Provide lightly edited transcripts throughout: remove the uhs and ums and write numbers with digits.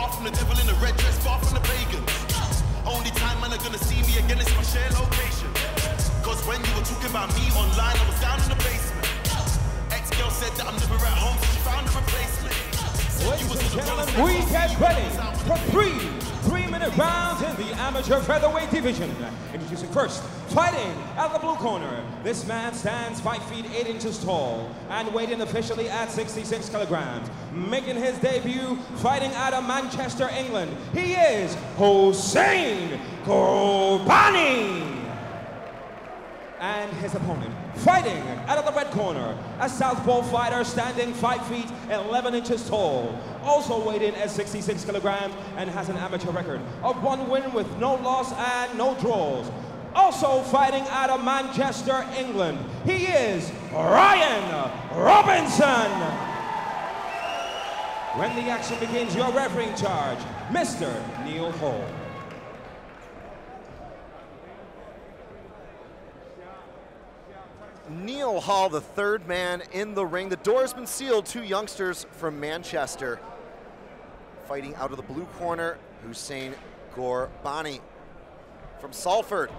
far from the devil in a red dress, far from the pagan. Only time man are gonna see me again is my share location. Cause when you were talking about me online, I was down in the basement. Ex-girl said that I'm never at home, so she found a replacement. Ladies and gentlemen, we get ready for three-minute rounds in the amateur featherweight division. Introducing first, fighting at the blue corner. This man stands 5 feet 8 inches tall and weighing officially at 66 kilograms. Making his debut, fighting out of Manchester, England, he is Hossein Ghorbhan. And his opponent, fighting out of the red corner, a southpaw fighter standing 5 feet 11 inches tall, also weighed in at 66 kilograms and has an amateur record of 1 win with no loss and no draws. Also fighting out of Manchester, England, he is Ryan Robinson. When the action begins, your referee in charge, Mr. Neil Hall. Neil Hall, the third man in the ring. The door's been sealed. 2 youngsters from Manchester. Fighting out of the blue corner, Hossein Ghorbhan. From Salford,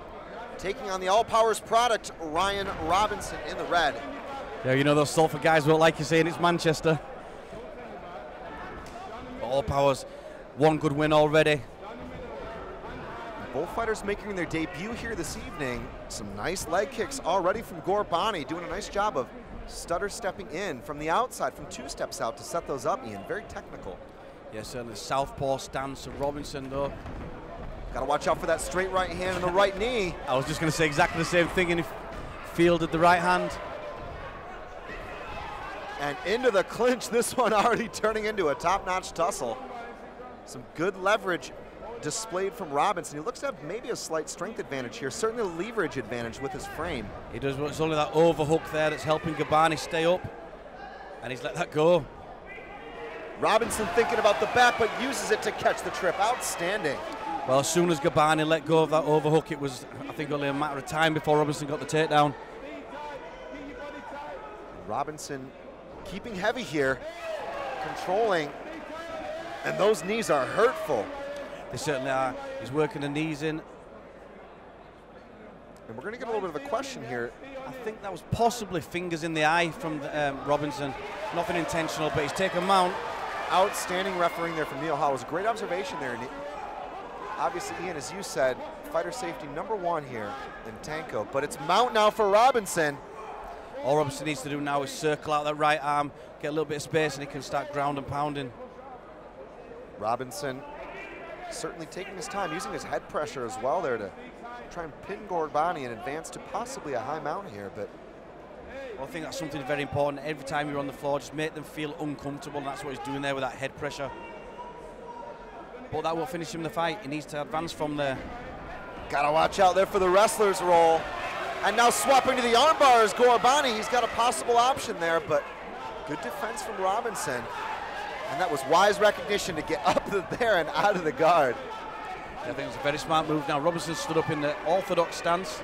taking on the All Powers product, Ryan Robinson in the red. Yeah, you know those Salford guys will like you saying it's Manchester. But All Powers, 1 good win already. Both fighters making their debut here this evening. Some nice leg kicks already from Ghorbhan, doing a nice job of stutter stepping in from the outside, from 2 steps out to set those up, Ian. Very technical. Yeah, certainly the southpaw stance of Robinson, though. Got to watch out for that straight right hand and the right knee. I was just going to say exactly the same thing, and he fielded the right hand. And into the clinch, this one already turning into a top-notch tussle. Some good leverage displayed from Robinson. He looks to have maybe a slight strength advantage here, certainly a leverage advantage with his frame. He does, but it's only that overhook there that's helping Ghorbhan stay up, and he's let that go. Robinson thinking about the back, but uses it to catch the trip. Outstanding. Well, as soon as Ghorbhan let go of that overhook, it was, I think, only a matter of time before Robinson got the takedown. Robinson keeping heavy here, controlling, and those knees are hurtful. They certainly are. He's working the knees in. And we're going to get a little bit of a question here. I think that was possibly fingers in the eye from Robinson. Nothing intentional, but he's taken mount. Outstanding refereeing there from Neil Hall. It was a great observation there. And obviously, Ian, as you said, fighter safety #1 here in Tankō. But it's mount now for Robinson. All Robinson needs to do now is circle out that right arm, get a little bit of space, and he can start ground and pounding. Robinson certainly taking his time, using his head pressure as well there to try and pin Ghorbhan and advance to possibly a high mount here. But well, I think that's something very important. Every time you're on the floor, just make them feel uncomfortable, and that's what he's doing there with that head pressure. But that will finish him the fight. He needs to advance from there. Gotta watch out there for the wrestler's roll. And now swapping to the arm bars, Ghorbhan. He's got a possible option there, but good defense from Robinson. And that was wise recognition to get up there and out of the guard. I think it was a very smart move. Now Robinson stood up in the orthodox stance.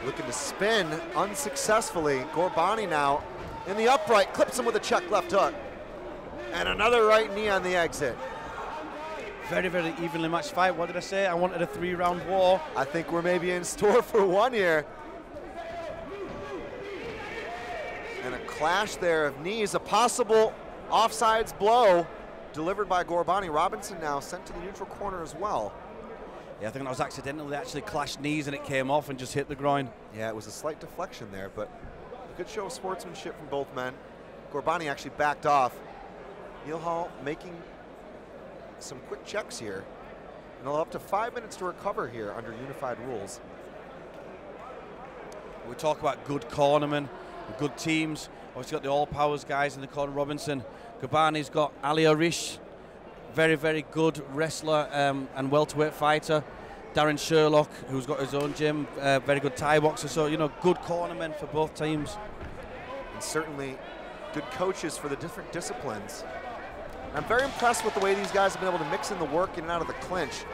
Looking to spin unsuccessfully. Ghorbhan now in the upright, clips him with a check left hook. And another right knee on the exit. Very, very evenly matched fight. What did I say? I wanted a 3-round war. I think we're maybe in store for 1 here. And a clash there of knees, a possible offsides blow delivered by Ghorbhan. Robinson now sent to the neutral corner as well. Yeah, I think that was accidental. They actually clashed knees and it came off and just hit the groin. Yeah, it was a slight deflection there, but a good show of sportsmanship from both men. Ghorbhan actually backed off. Neil Hall making some quick checks here. And they'll have up to 5 minutes to recover here under unified rules. We talk about good cornermen, good teams. Obviously got the All Powers guys in the corner. Robinson. Ghorbhan's got Ali Arish, very, very good wrestler and welterweight fighter. Darren Sherlock, who's got his own gym, very good Thai boxer. So, you know, good cornermen for both teams. And certainly good coaches for the different disciplines. I'm very impressed with the way these guys have been able to mix in the work in and out of the clinch.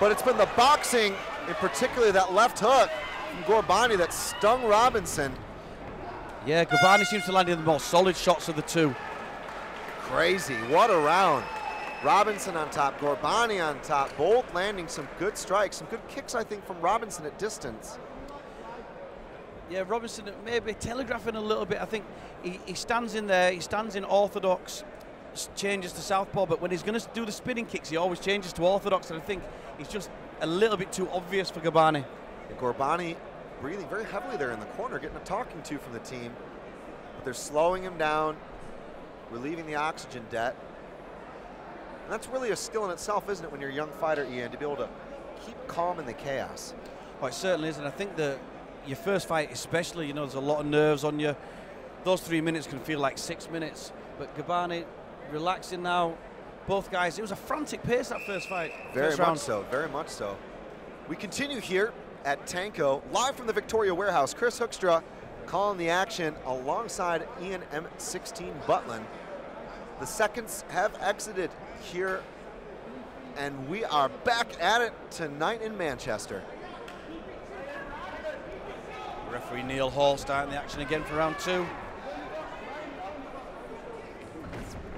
But it's been the boxing, in particular that left hook from Ghorbhan that stung Robinson. Yeah, Ghorbhan seems to land in the more solid shots of the two. crazy. What a round. Robinson on top, Ghorbhan on top, both landing some good strikes, some good kicks, I think, from Robinson at distance. Yeah, Robinson maybe telegraphing a little bit. I think he stands in there, he stands in orthodox, changes to southpaw, but when he's going to do the spinning kicks, he always changes to orthodox, and I think he's just a little bit too obvious for Ghorbhan. And Ghorbhan breathing very heavily there in the corner, getting a talking to from the team. But they're slowing him down, relieving the oxygen debt. And that's really a skill in itself, isn't it, when you're a young fighter, Ian, to be able to keep calm in the chaos. Well, it certainly is, and I think that your first fight especially, you know, there's a lot of nerves on you. Those 3 minutes can feel like 6 minutes, but Ghorbhan relaxing now. Both guys, it was a frantic pace, that first fight. Very much so, very much so. We continue here at Tankō, live from the Victoria Warehouse. Chris Hoekstra calling the action alongside Ian M16 Butland. The seconds have exited here, and we are back at it tonight in Manchester. Referee Neil Hall starting the action again for round 2.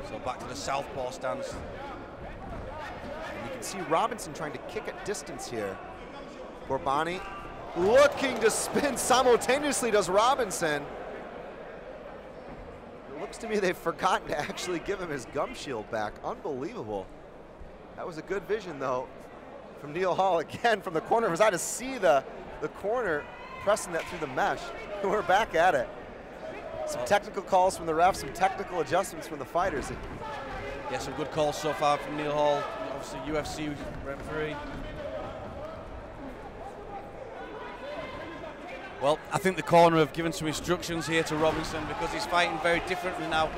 So back to the southpaw stance. And you can see Robinson trying to kick at distance here. Ghorbhan looking to spin simultaneously does Robinson. It looks to me they've forgotten to actually give him his gum shield back. Unbelievable. That was a good vision though from Neil Hall again from the corner of his eye to see the corner pressing that through the mesh. We're back at it. Some technical calls from the refs, some technical adjustments from the fighters. Yeah, some good calls so far from Neil Hall, obviously UFC referee. Well, I think the corner have given some instructions here to Robinson because he's fighting very differently now.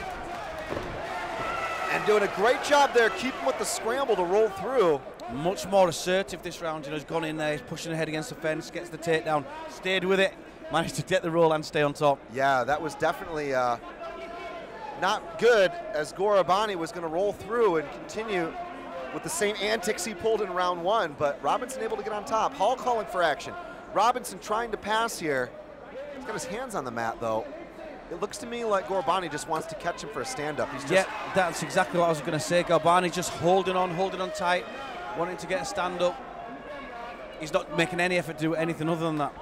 And doing a great job there, keeping with the scramble to roll through. Much more assertive this round, you know, he's gone in there, he's pushing ahead against the fence, gets the takedown, stayed with it, managed to get the roll and stay on top. Yeah, that was definitely not good as Ghorbhan was going to roll through and continue with the same antics he pulled in round 1, but Robinson able to get on top. Hall calling for action. Robinson trying to pass here. He's got his hands on the mat though. It looks to me like Ghorbhan just wants to catch him for a stand-up. He's just yeah, that's exactly what I was going to say. Ghorbhan just holding on tight, wanting to get a stand-up. He's not making any effort to do anything other than that.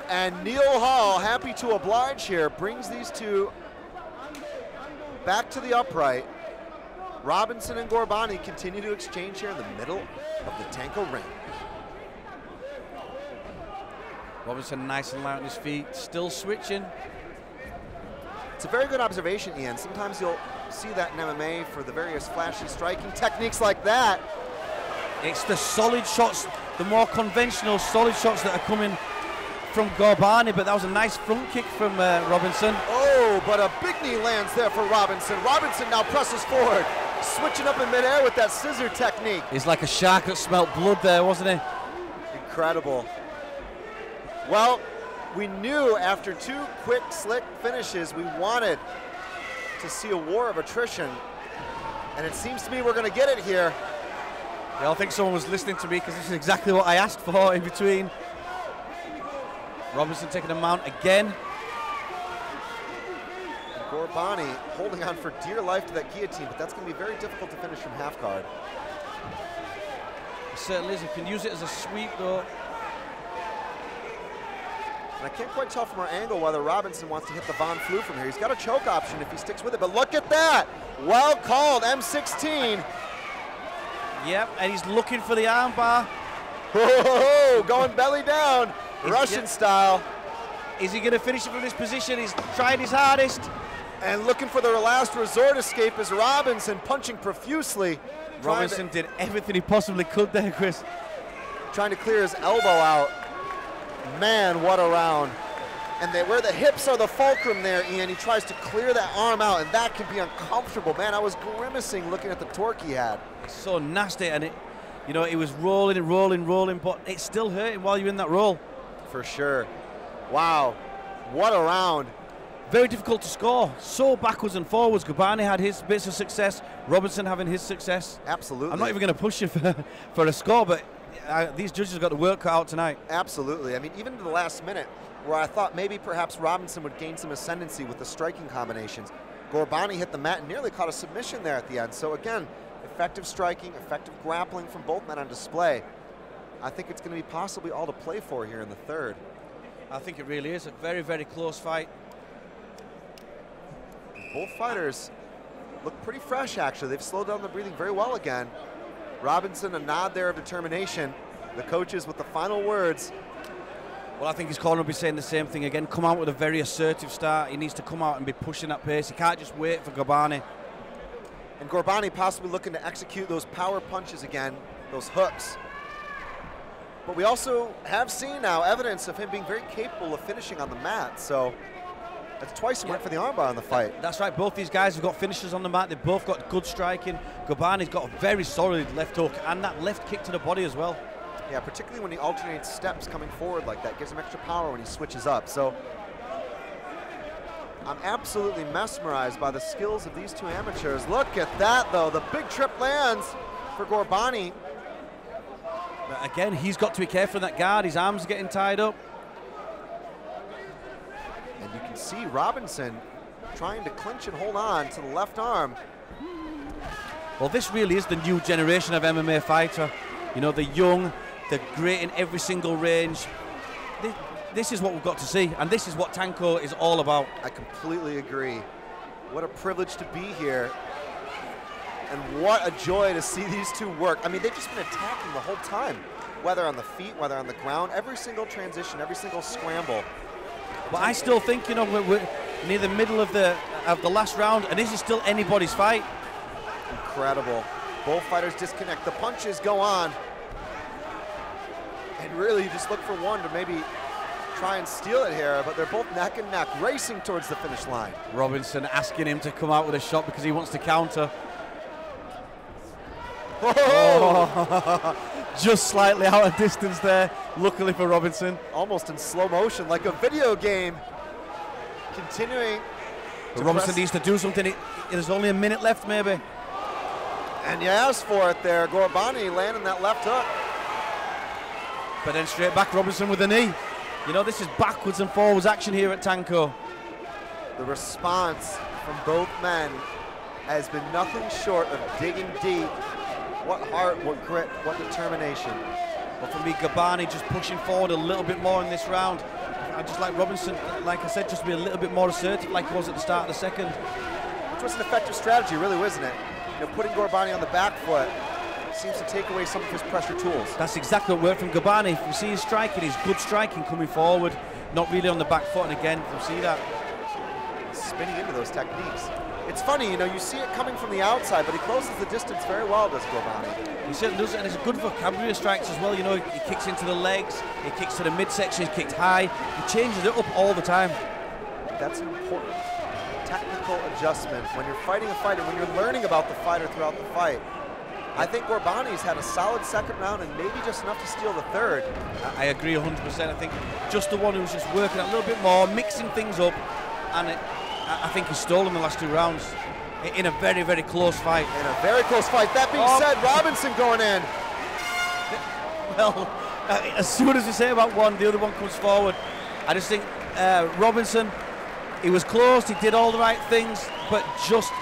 And Neil Hall, happy to oblige here, brings these two back to the upright. Robinson and Ghorbhan continue to exchange here in the middle of the Tankō ring. Robinson nice and light on his feet, still switching. It's a very good observation, Ian. Sometimes you'll see that in MMA for the various flashy striking techniques like that. It's the solid shots, the more conventional solid shots that are coming from Ghorbhan, but that was a nice front kick from Robinson. Oh, but a big knee lands there for Robinson. Robinson now presses forward, switching up in midair with that scissor technique. He's like a shark that smelt blood there, wasn't he? Incredible. Well, we knew after 2 quick, slick finishes, we wanted to see a war of attrition, and it seems to me we're going to get it here. Yeah, I think someone was listening to me because this is exactly what I asked for in between. Robinson taking a mount again. Ghorbhan holding on for dear life to that guillotine, but that's going to be very difficult to finish from half guard. It certainly is. He can use it as a sweep, though. And I can't quite tell from our angle whether Robinson wants to hit the Von Flue from here. He's got a choke option if he sticks with it, but look at that! Well called, M16. Yep, and he's looking for the armbar. Oh, going belly down, Russian style. Is he going to finish it from this position? He's trying his hardest. And looking for the last resort escape is Robinson, punching profusely. Robinson did everything he possibly could there, Chris. Trying to clear his elbow out. Man, what a round. And where the hips are the fulcrum there, Ian, he tries to clear that arm out, and that can be uncomfortable. Man, I was grimacing looking at the torque he had. It's so nasty, and it, you know, it was rolling and rolling, rolling, but it's still hurting while you're in that roll. For sure. Wow, what a round. Very difficult to score. So backwards and forwards. Ghorbhan had his bits of success. Robinson having his success. Absolutely. I'm not even going to push you for a score, but these judges have got the work cut out tonight. Absolutely. I mean, even to the last minute, where I thought maybe perhaps Robinson would gain some ascendancy with the striking combinations, Ghorbhan hit the mat and nearly caught a submission there at the end. So again, effective striking, effective grappling from both men on display. I think it's going to be possibly all to play for here in the third. I think it really is a very, very close fight. Both fighters look pretty fresh, actually. They've slowed down the breathing very well again. Robinson, a nod there of determination. The coaches with the final words. Well, I think his corner will be saying the same thing again. Come out with a very assertive start. He needs to come out and be pushing that pace. He can't just wait for Ghorbhan. And Ghorbhan possibly looking to execute those power punches again, those hooks. But we also have seen now evidence of him being very capable of finishing on the mat. So that's twice he went for the armbar in the fight. That's right. Both these guys have got finishers on the mat. They've both got good striking. Ghorbhan's got a very solid left hook and that left kick to the body as well. Yeah, particularly when he alternates steps coming forward like that. Gives him extra power when he switches up. So I'm absolutely mesmerized by the skills of these two amateurs. Look at that, though. The big trip lands for Ghorbhan. But again, he's got to be careful in that guard. His arms are getting tied up. And you can see Robinson trying to clinch and hold on to the left arm. Well, this really is the new generation of MMA fighter. You know, the young, they're great in every single range. This is what we've got to see, and this is what Tankō is all about. I completely agree. What a privilege to be here. And what a joy to see these two work. I mean, they've just been attacking the whole time, whether on the feet, whether on the ground, every single transition, every single scramble. But I still think, you know, we're near the middle of the last round, and this is still anybody's fight. Incredible. Both fighters disconnect. The punches go on. And really, you just look for one to maybe try and steal it here, but they're both neck and neck, racing towards the finish line. Robinson asking him to come out with a shot because he wants to counter. Oh. Just slightly out of distance there, luckily for Robinson. Almost in slow motion, like a video game. Continuing. Robinson needs to do something. There's only a minute left, maybe. And you asked for it there. Ghorbhan landing that left hook. But then straight back, Robinson with a knee. You know, this is backwards and forwards action here at Tankō. The response from both men has been nothing short of digging deep. What heart, what grit, what determination. Well, for me, Ghorbhan just pushing forward a little bit more in this round. I just like Robinson, like I said, just be a little bit more assertive like he was at the start of the second. Which was an effective strategy, really, wasn't it? You know, putting Ghorbhan on the back foot seems to take away some of his pressure tools. That's exactly what worked from Ghorbhan. If you see his striking, his good striking coming forward, not really on the back foot, and again, you see that. Spinning into those techniques. It's funny, you know, you see it coming from the outside, but he closes the distance very well, does Ghorbhan. He certainly does, and it's a good vocabulary of strikes as well. You know, he kicks into the legs, he kicks to the midsection, he's kicked high. He changes it up all the time. That's an important technical adjustment when you're fighting a fighter, when you're learning about the fighter throughout the fight. I think Ghorbhan's had a solid second round and maybe just enough to steal the third. I agree 100%. I think just the one who's just working a little bit more, mixing things up, and I think he's stolen the last two rounds in a very, very close fight. In a very close fight. That being said, Robinson going in. Well, as soon as you say about one, the other one comes forward. I just think Robinson, he was close, he did all the right things, but just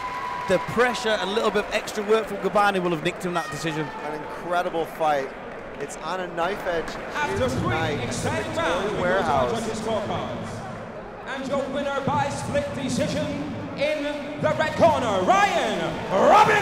the pressure, a little bit of extra work from Ghorbhan will have nicked him that decision. An incredible fight. It's on a knife edge. After three exciting rounds, and your winner by split decision in the red corner, Ryan Robinson.